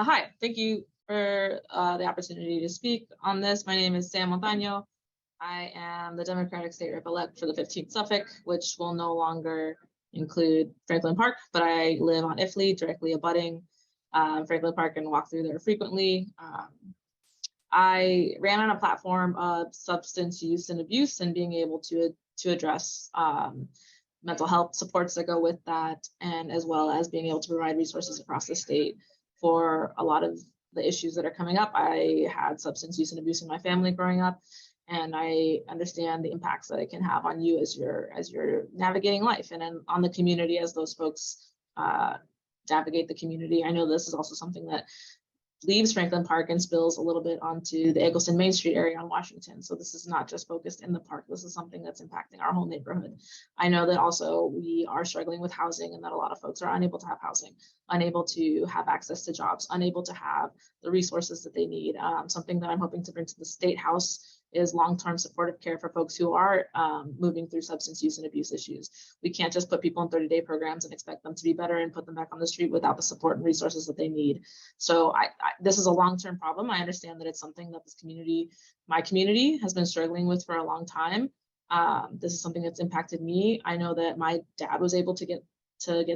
Hi, thank you for the opportunity to speak on this. My name is Sam Montano. I am the Democratic State Rep-elect for the 15th Suffolk, which will no longer include Franklin Park, but I live on Ifley, directly abutting Franklin Park, and walk through there frequently. I ran on a platform of substance use and abuse and being able to address mental health supports that go with that, and as well as being able to provide resources across the state for a lot of the issues that are coming up. I had substance use and abuse in my family growing up, and I understand the impacts that it can have on you as you're navigating life, and then on the community as those folks navigate the community. I know this is also something that leaves Franklin Park and spills a little bit onto the Eggleston Main Street area on Washington. So this is not just focused in the park. This is something that's impacting our whole neighborhood. I know that also we are struggling with housing, and that a lot of folks are unable to have housing, unable to have access to jobs, unable to have the resources that they need. Something that I'm hoping to bring to the State House is long-term supportive care for folks who are moving through substance use and abuse issues. We can't just put people in 30-day programs and expect them to be better and put them back on the street without the support and resources that they need. So this is a long-term problem. I understand that it's something that my community has been struggling with for a long time. This is something that's impacted me. I know that my dad was able to get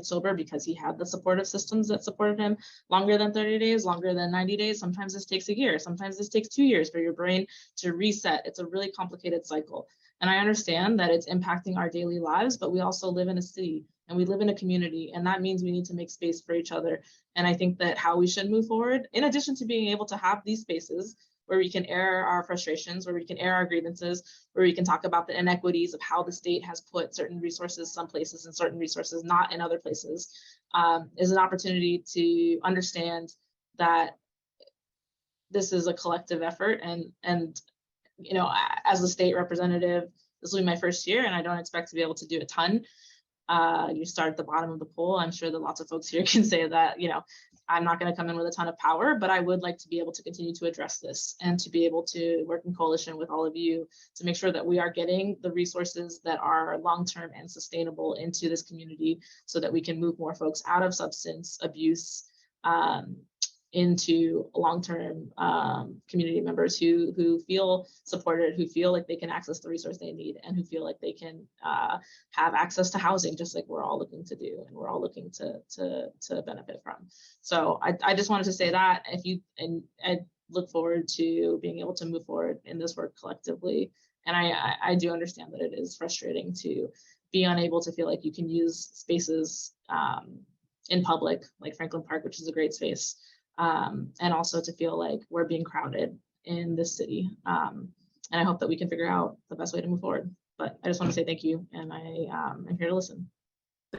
sober because he had the supportive systems that supported him longer than 30 days, longer than 90 days. Sometimes this takes a year. Sometimes this takes 2 years for your brain to reset. It's a really complicated cycle. And I understand that it's impacting our daily lives, but we also live in a city and we live in a community, and that means we need to make space for each other. And I think that how we should move forward, in addition to being able to have these spaces where we can air our frustrations, where we can air our grievances, where we can talk about the inequities of how the state has put certain resources some places and certain resources not in other places, is an opportunity to understand that this is a collective effort. And you know, as a state representative, this will be my first year, and I don't expect to be able to do a ton. You start at the bottom of the pool. I'm sure that lots of folks here can say that, you know, I'm not going to come in with a ton of power, but I would like to be able to continue to address this and to be able to work in coalition with all of you to make sure that we are getting the resources that are long-term and sustainable into this community so that we can move more folks out of substance abuse into long-term community members who feel supported, who feel like they can access the resource they need, and who feel like they can have access to housing, just like we're all looking to do and we're all looking to benefit from. So I just wanted to say that I look forward to being able to move forward in this work collectively. And I do understand that it is frustrating to be unable to feel like you can use spaces in public, like Franklin Park, which is a great space, and also to feel like we're being crowded in this city. And I hope that we can figure out the best way to move forward. But I just want to say thank you, and I'm here to listen.